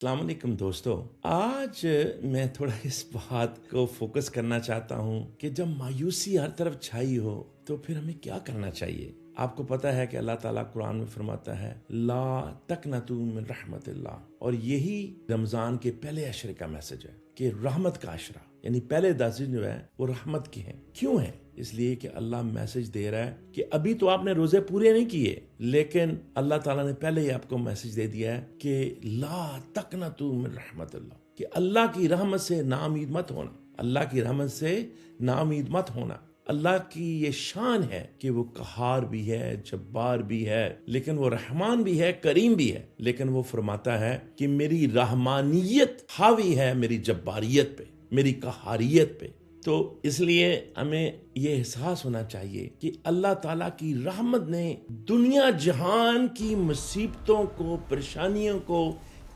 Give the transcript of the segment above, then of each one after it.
السلام علیکم دوستو، آج میں تھوڑا اس بات کو فوکس کرنا چاہتا ہوں کہ جب مایوسی ہر طرف چھائی ہو تو پھر ہمیں کیا کرنا چاہیے۔ آپ کو پتا ہے کہ اللہ تعالیٰ قرآن میں فرماتا ہے لا تقنطوا من رحمت اللہ، اور یہی رمضان کے پہلے عشرے کا میسج ہے کہ رحمت کا عشرہ، یعنی پہلے 10 دن جو ہے وہ رحمت کے ہیں۔ کیوں ہے؟ اس لیے کہ اللہ میسج دے رہا ہے کہ ابھی تو آپ نے روزے پورے نہیں کیے، لیکن اللہ تعالیٰ نے پہلے ہی آپ کو میسج دے دیا ہے کہ لا تقنطوا من رحمت اللہ، کہ اللہ کی رحمت سے نا امید مت ہونا، اللہ کی رحمت سے نا امید مت ہونا۔ اللہ کی یہ شان ہے کہ وہ قہار بھی ہے، جبار بھی ہے، لیکن وہ رحمان بھی ہے، کریم بھی ہے، لیکن وہ فرماتا ہے کہ میری رحمانیت حاوی ہے میری جباریت پہ، میری قہاریت پہ۔ تو اس لیے ہمیں یہ احساس ہونا چاہیے کہ اللہ تعالیٰ کی رحمت نے دنیا جہان کی مصیبتوں کو، پریشانیوں کو،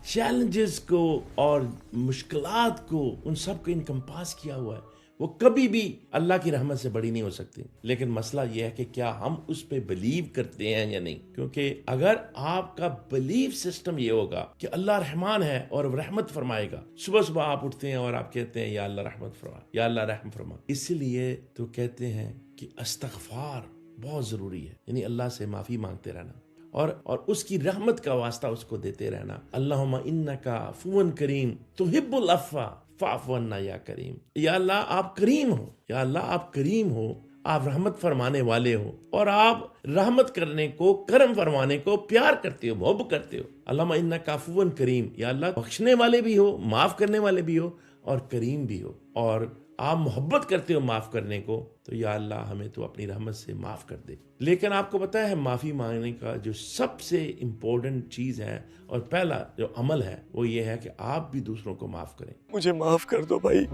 چیلنجز کو اور مشکلات کو، ان سب کو انکمپاس کیا ہوا ہے۔ وہ کبھی بھی اللہ کی رحمت سے بڑی نہیں ہو سکتی، لیکن مسئلہ یہ ہے کہ کیا ہم اس پہ بلیو کرتے ہیں یا نہیں۔ کیونکہ اگر آپ کا بلیف سسٹم یہ ہوگا کہ اللہ رحمان ہے اور رحمت فرمائے گا، صبح صبح آپ اٹھتے ہیں اور آپ کہتے ہیں یا اللہ رحمت فرما، یا اللہ رحم فرما، اس لیے تو کہتے ہیں کہ استغفار بہت ضروری ہے، یعنی اللہ سے معافی مانگتے رہنا اور اس کی رحمت کا واسطہ اس کو دیتے رہنا۔ اللہم انکا عفو کریم تحب العفو فاعف عنا یا کریم، یا اللہ آپ کریم ہو، یا اللہ آپ کریم ہو، آپ رحمت فرمانے والے ہو، اور آپ رحمت کرنے کو، کرم فرمانے کو پیار کرتے ہو، محبت کرتے ہو۔ اللہم انکا عفو کریم، یا اللہ بخشنے والے بھی ہو، معاف کرنے والے بھی ہو، اور کریم بھی ہو، اور آپ محبت کرتے ہو معاف کرنے کو، تو یا اللہ ہمیں تو اپنی رحمت سے معاف کر دے۔ لیکن آپ کو پتا ہے معافی مانگنے کا جو سب سے امپورٹنٹ چیز ہے اور پہلا جو عمل ہے وہ یہ ہے کہ آپ بھی دوسروں کو معاف کریں۔ مجھے معاف کر دو بھائی،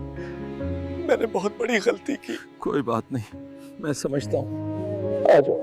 میں نے بہت بڑی غلطی کی۔ کوئی بات نہیں، میں سمجھتا ہوں، آ جاؤ۔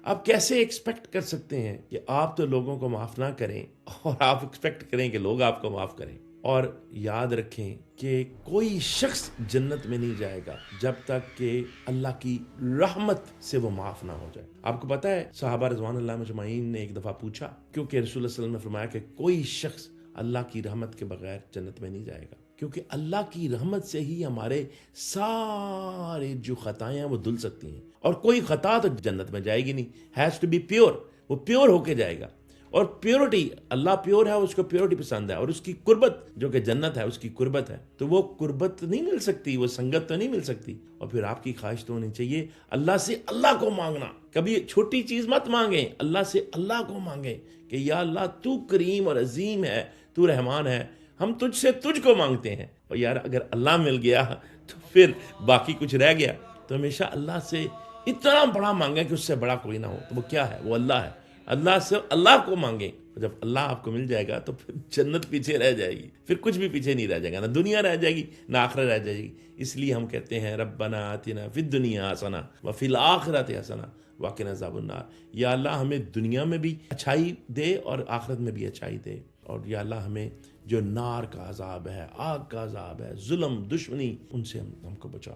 آپ کیسے ایکسپیکٹ کر سکتے ہیں کہ آپ تو لوگوں کو معاف نہ کریں اور آپ ایکسپیکٹ کریں کہ لوگ آپ کو معاف کریں؟ اور یاد رکھیں کہ کوئی شخص جنت میں نہیں جائے گا جب تک کہ اللہ کی رحمت سے وہ معاف نہ ہو جائے۔ آپ کو پتا ہے صحابہ رضوان اللہ مجمعین نے ایک دفعہ پوچھا، کیونکہ رسول اللہ صلی اللہ علیہ وسلم نے فرمایا کہ کوئی شخص اللہ کی رحمت کے بغیر جنت میں نہیں جائے گا، کیونکہ اللہ کی رحمت سے ہی ہمارے سارے جو خطائیں وہ دھل سکتی ہیں، اور کوئی خطا تو جنت میں جائے گی نہیں، ہیز ٹو بی پیور، وہ پیور ہو کے جائے گا۔ اور پیورٹی، اللہ پیور ہے، اس کو پیورٹی پسند ہے، اور اس کی قربت جو کہ جنت ہے اس کی قربت ہے، تو وہ قربت نہیں مل سکتی، وہ سنگت تو نہیں مل سکتی۔ اور پھر آپ کی خواہش تو ہونی چاہیے اللہ سے اللہ کو مانگنا، کبھی چھوٹی چیز مت مانگیں، اللہ سے اللہ کو مانگیں کہ یا اللہ تو کریم اور عظیم ہے، تو رحمان ہے، ہم تجھ سے تجھ کو مانگتے ہیں۔ اور یار اگر اللہ مل گیا تو پھر باقی کچھ رہ گیا، تو ہمیشہ اللہ سے اتنا بڑا مانگیں کہ اس سے بڑا کوئی نہ ہو۔ تو وہ کیا ہے؟ وہ اللہ ہے۔ اللہ سے اللہ کو مانگیں، جب اللہ آپ کو مل جائے گا تو پھر جنت پیچھے رہ جائے گی، پھر کچھ بھی پیچھے نہیں رہ جائے گا، نہ دنیا رہ جائے گی نہ آخرت رہ جائے گی۔ اس لیے ہم کہتے ہیں ربنا آتنا فی الدنیا حسنہ وفی الآخرۃ حسنہ وقنا عذاب النار، یا اللہ ہمیں دنیا میں بھی اچھائی دے اور آخرت میں بھی اچھائی دے، اور یا اللہ ہمیں جو نار کا عذاب ہے، آگ کا عذاب ہے، ظلم، دشمنی، ان سے ہم کو بچا۔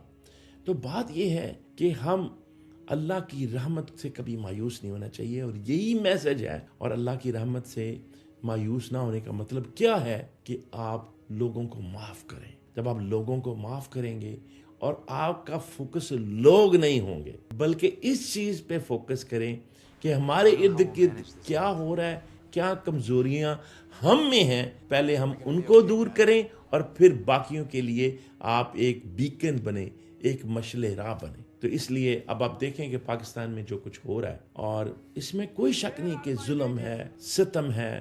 تو بات یہ ہے کہ ہم اللہ کی رحمت سے کبھی مایوس نہیں ہونا چاہیے، اور یہی میسج ہے۔ اور اللہ کی رحمت سے مایوس نہ ہونے کا مطلب کیا ہے؟ کہ آپ لوگوں کو معاف کریں۔ جب آپ لوگوں کو معاف کریں گے اور آپ کا فوکس لوگ نہیں ہوں گے، بلکہ اس چیز پہ فوکس کریں کہ ہمارے ارد گرد کیا ہو رہا ہے، کیا کمزوریاں ہم میں ہیں، پہلے ہم ان کو دور کریں، اور پھر باقیوں کے لیے آپ ایک بیکن بنیں، ایک مشعل راہ بنیں۔ تو اس لیے اب آپ دیکھیں کہ پاکستان میں جو کچھ ہو رہا ہے، اور اس میں کوئی شک نہیں کہ ظلم ہے، ستم ہے،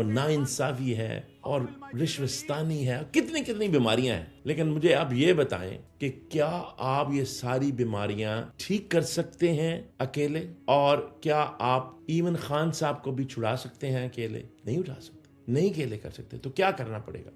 ناانصافی ہے، اور رشوتستانی ہے، کتنی بیماریاں ہیں۔ لیکن مجھے آپ یہ بتائیں کہ کیا آپ یہ ساری بیماریاں ٹھیک کر سکتے ہیں اکیلے؟ اور کیا آپ ایون خان صاحب کو بھی چھڑا سکتے ہیں اکیلے؟ نہیں اٹھا سکتے، نہیں اکیلے کر سکتے۔ تو کیا کرنا پڑے گا؟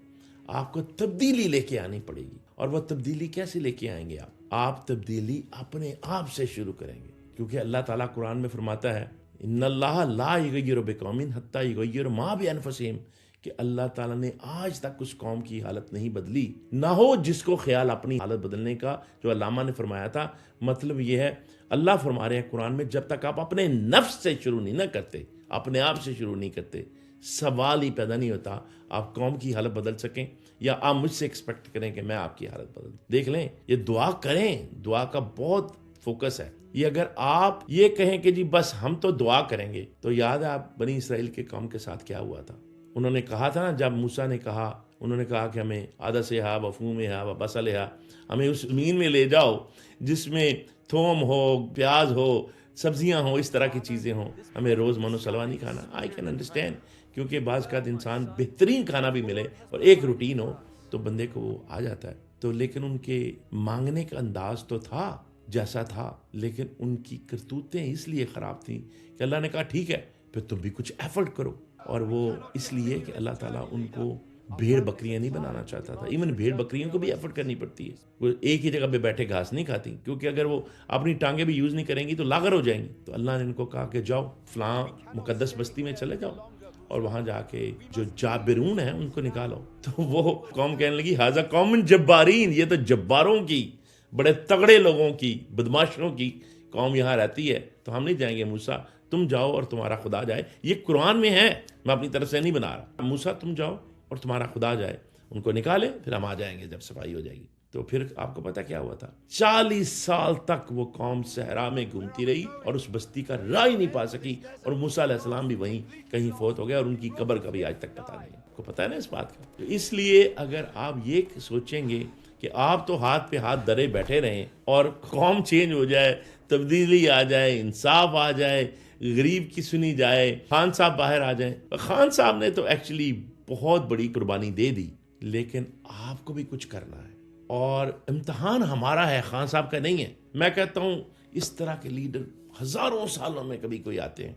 آپ کو تبدیلی لے کے آنی پڑے گی۔ اور وہ تبدیلی کیسے لے کے آئیں گے آپ تبدیلی اپنے آپ سے شروع کریں گے، کیونکہ اللہ تعالیٰ قرآن میں فرماتا ہے ان اللہ لا یغیر بقوم حتی یغیروا ما بانفسہم، کہ اللہ تعالیٰ نے آج تک اس قوم کی حالت نہیں بدلی، نہ ہو جس کو خیال اپنی حالت بدلنے کا، جو علامہ نے فرمایا تھا۔ مطلب یہ ہے اللہ فرما رہے ہیں قرآن میں، جب تک آپ اپنے نفس سے شروع نہیں نہ کرتے، اپنے آپ سے شروع نہیں کرتے، سوال ہی پیدا نہیں ہوتا آپ قوم کی حالت بدل سکیں یا آپ مجھ سے ایکسپیکٹ کریں کہ میں آپ کی حالت بدل دوں۔ دیکھ لیں، یہ دعا کریں، دعا کا بہت فوکس ہے یہ۔ اگر آپ یہ کہیں کہ جی بس ہم تو دعا کریں گے، تو یاد ہے آپ بنی اسرائیل کے قوم کے ساتھ کیا ہوا تھا؟ انہوں نے کہا تھا نا، جب موسیٰ نے کہا، انہوں نے کہا کہ ہمیں عدس ہا وفوم ہا و بصل ہا، ہمیں اس زمین میں لے جاؤ جس میں تھوم ہو، پیاز ہو، سبزیاں ہوں، اس طرح کی چیزیں ہوں، ہمیں روز من و سلوا نہیں کھانا۔ آئی کین انڈرسٹینڈ، کیونکہ بعض کا انسان بہترین کھانا بھی ملے اور ایک روٹین ہو تو بندے کو وہ آ جاتا ہے۔ تو لیکن ان کے مانگنے کا انداز تو تھا جیسا تھا، لیکن ان کی کرتوتیں اس لیے خراب تھیں کہ اللہ نے کہا ٹھیک ہے پھر تم بھی کچھ ایفرٹ کرو، اور وہ اس لیے کہ اللہ تعالیٰ ان کو بھیڑ بکریاں نہیں بنانا چاہتا تھا۔ ایون بھیڑ بکریوں کو بھی ایفرٹ کرنی پڑتی ہے، وہ ایک ہی جگہ پہ بیٹھے گھاس نہیں کھاتی، کیونکہ اگر وہ اپنی ٹانگیں بھی یوز نہیں کریں گی تو لاغر ہو جائیں گی۔ تو اللہ نے ان کو کہا کہ جاؤ فلاں مقدس بستی میں چلے جاؤ اور وہاں جا کے جو جابرون ہیں ان کو نکالو۔ تو وہ قوم کہنے لگی ھذا قوم جبارین، یہ تو جباروں کی، بڑے تگڑے لوگوں کی، بدماشوں کی قوم یہاں رہتی ہے، تو ہم نہیں جائیں گے۔ موسیٰ تم جاؤ اور تمہارا خدا جائے، یہ قرآن میں ہے، میں اپنی طرف سے نہیں بنا رہا۔ موسیٰ تم جاؤ اور تمہارا خدا جائے، ان کو نکالے، پھر ہم آ جائیں گے جب صفائی ہو جائے گی۔ تو پھر آپ کو پتہ کیا ہوا تھا؟ 40 سال تک وہ قوم صحرا میں گھومتی رہی اور اس بستی کا راہ ہی نہیں پا سکی، اور موسیٰ علیہ السلام بھی وہیں کہیں فوت ہو گئے اور ان کی قبر کا بھی آج تک پتہ نہیں۔ آپ کو پتہ ہے نا اس بات کا؟ تو اس لیے اگر آپ یہ سوچیں گے کہ آپ تو ہاتھ پہ ہاتھ درے بیٹھے رہیں اور قوم چینج ہو جائے، تبدیلی آ جائے، انصاف آ جائے، غریب کی سنی جائے، خان صاحب باہر آ جائیں۔ خان صاحب نے تو ایکچولی بہت بڑی قربانی دے دی، لیکن آپ کو بھی کچھ کرنا ہے، اور امتحان ہمارا ہے، خان صاحب کا نہیں ہے۔ میں کہتا ہوں اس طرح کے لیڈر ہزاروں سالوں میں کبھی کوئی آتے ہیں،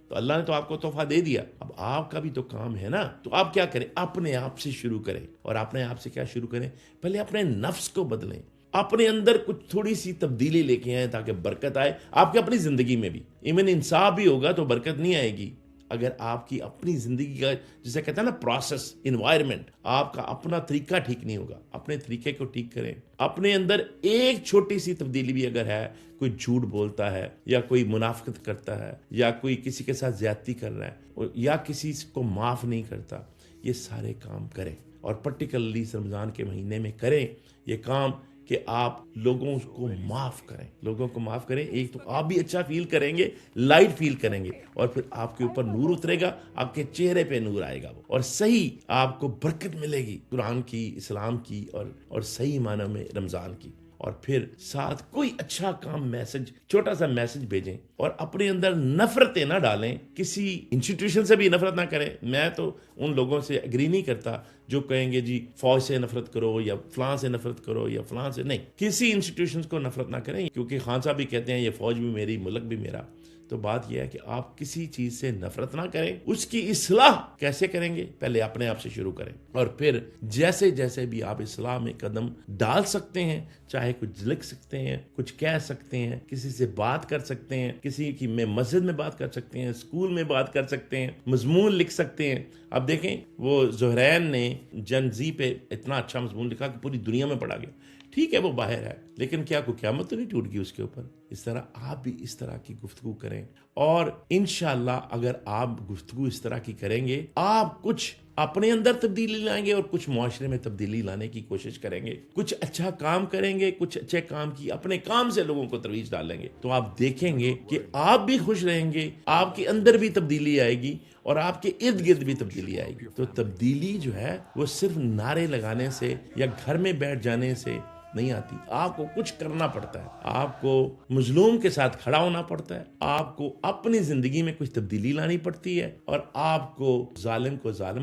تو اللہ نے تو آپ کو تحفہ دے دیا، اب آپ کا بھی تو کام ہے نا۔ تو آپ کیا کریں؟ اپنے آپ سے شروع کریں، اور اپنے آپ سے کیا شروع کریں؟ پہلے اپنے نفس کو بدلیں، اپنے اندر کچھ تھوڑی سی تبدیلی لے کے آئیں تاکہ برکت آئے آپ کی اپنی زندگی میں بھی۔ ایون انصاف بھی ہوگا تو برکت نہیں آئے گی اگر آپ کی اپنی زندگی کا، جسے کہتے ہیں نا پروسیس، انوائرمنٹ، آپ کا اپنا طریقہ ٹھیک نہیں ہوگا۔ اپنے طریقے کو ٹھیک کریں، اپنے اندر ایک چھوٹی سی تبدیلی بھی اگر ہے، کوئی جھوٹ بولتا ہے یا کوئی منافقت کرتا ہے یا کوئی کسی کے ساتھ زیادتی کر رہا ہے یا کسی کو معاف نہیں کرتا، یہ سارے کام کریں، اور پرٹیکولرلی رمضان کے مہینے میں کریں یہ کام کہ آپ لوگوں کو معاف کریں، لوگوں کو معاف کریں۔ ایک تو آپ بھی اچھا فیل کریں گے، لائٹ فیل کریں گے، اور پھر آپ کے اوپر نور اترے گا، آپ کے چہرے پہ نور آئے گا، اور صحیح آپ کو برکت ملے گی قرآن کی، اسلام کی، اور صحیح معنی میں رمضان کی۔ اور پھر ساتھ کوئی اچھا کام، میسج، چھوٹا سا میسج بھیجیں، اور اپنے اندر نفرتیں نہ ڈالیں، کسی انسٹیٹیوشن سے بھی نفرت نہ کریں۔ میں تو ان لوگوں سے اگری نہیں کرتا جو کہیں گے جی فوج سے نفرت کرو یا فلاں سے نفرت کرو یا فلاں سے، نہیں، کسی انسٹیٹیوشن کو نفرت نہ کریں، کیونکہ خان صاحب بھی کہتے ہیں یہ فوج بھی میری، ملک بھی میرا۔ تو بات یہ ہے کہ آپ کسی چیز سے نفرت نہ کریں۔ اس کی اصلاح کیسے کریں گے؟ پہلے اپنے آپ سے شروع کریں، اور پھر جیسے جیسے بھی آپ اصلاح میں قدم ڈال سکتے ہیں، چاہے کچھ لکھ سکتے ہیں، کچھ کہہ سکتے ہیں، کسی سے بات کر سکتے ہیں، کسی کی میں مسجد میں بات کر سکتے ہیں، اسکول میں بات کر سکتے ہیں، مضمون لکھ سکتے ہیں۔ اب دیکھیں وہ زہرین نے جن زی پہ اتنا اچھا مضمون لکھا کہ پوری دنیا میں پڑھا گیا۔ ٹھیک ہے وہ باہر ہے، لیکن کیا کوئی قیامت تو نہیں ٹوٹ گئی اس کے اوپر؟ اس طرح آپ بھی اس طرح کی گفتگو کریں، اور انشاءاللہ اگر آپ گفتگو اس طرح کی کریں گے، آپ کچھ اپنے اندر تبدیلی لائیں گے اور کچھ معاشرے میں تبدیلی لانے کی کوشش کریں گے، کچھ اچھا کام کریں گے، کچھ اچھے کام کی اپنے کام سے لوگوں کو ترویج ڈالیں گے، تو آپ دیکھیں گے کہ آپ بھی خوش رہیں گے، آپ کے اندر بھی تبدیلی آئے گی، اور آپ کے ارد گرد بھی تبدیلی آئے گی۔ تو تبدیلی جو ہے وہ صرف نعرے لگانے سے یا گھر میں بیٹھ جانے سے نہیں آتی، آپ کو کچھ کرنا پڑتا ہے، آپ کو مظلوم کے ساتھ کھڑا ہونا پڑتا ہے، آپ کو اپنی زندگی میں کچھ تبدیلی لانی پڑتی ہے، اور آپ کو ظالم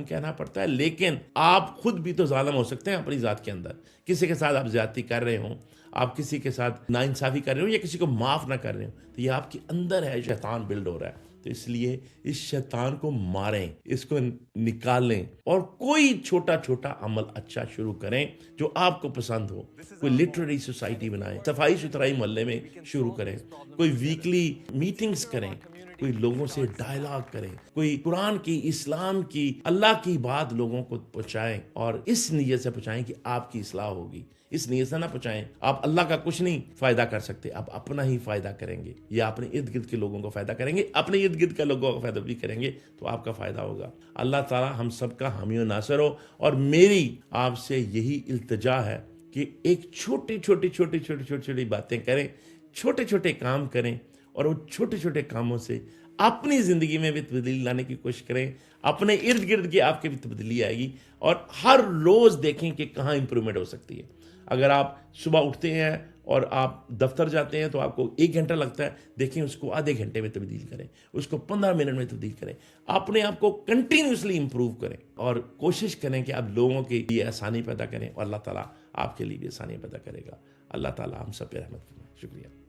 کہنا پڑتا ہے۔ لیکن آپ خود بھی تو ظالم ہو سکتے ہیں اپنی ذات کے اندر، کسی کے ساتھ آپ زیادتی کر رہے ہوں، آپ کسی کے ساتھ ناانصافی کر رہے ہوں، یا کسی کو معاف نہ کر رہے ہوں، تو یہ آپ کے اندر ہے، شیطان بلڈ ہو رہا ہے۔ تو اس لیے اس شیطان کو ماریں، اس کو نکالیں، اور کوئی چھوٹا چھوٹا عمل اچھا شروع کریں جو آپ کو پسند ہو۔ کوئی لٹریری سوسائٹی بنائیں، صفائی ستھرائی محلے میں شروع کریں، کوئی ویکلی میٹنگز کریں، کوئی لوگوں سے ڈائلاگ کریں, کوئی قرآن کی, اسلام کی, اللہ کی بات لوگوں کو پہنچائیں, اور اس نیت سے پہنچائیں کہ آپ کی اصلاح ہوگی. اس نیت سے نہ پہنچائیں آپ اللہ کا کچھ نہیں فائدہ کر سکتے, آپ اپنا ہی فائدہ کریں گے, یا اپنے ارد گرد کے لوگوں کو فائدہ کریں گے, اپنے ارد گرد کے لوگوں کا فائدہ بھی کریں گے تو آپ کا فائدہ ہوگا. اللہ تعالی ہم سب کا حامی و ناصر ہو. اور میری آپ سے یہی التجا ہے کہ ایک چھوٹی باتیں کریں, چھوٹے چھوٹے کام کریں, اور وہ چھوٹے چھوٹے کاموں سے اپنی زندگی میں بھی تبدیلی لانے کی کوشش کریں. اپنے ارد گرد کی آپ کی بھی تبدیلی آئے گی, اور ہر روز دیکھیں کہ کہاں امپرومنٹ ہو سکتی ہے. اگر آپ صبح اٹھتے ہیں اور آپ دفتر جاتے ہیں تو آپ کو 1 گھنٹہ لگتا ہے, دیکھیں اس کو آدھے گھنٹے میں تبدیل کریں, اس کو 15 منٹ میں تبدیل کریں, اپنے آپ کو کنٹینیوسلی امپروو کریں, اور کوشش کریں کہ آپ لوگوں کے لیے آسانی پیدا کریں, اور اللہ تعالیٰ آپ کے لیے بھی آسانی پیدا کرے گا. اللہ تعالیٰ ہم سب پہ رحمت کرے. شکریہ.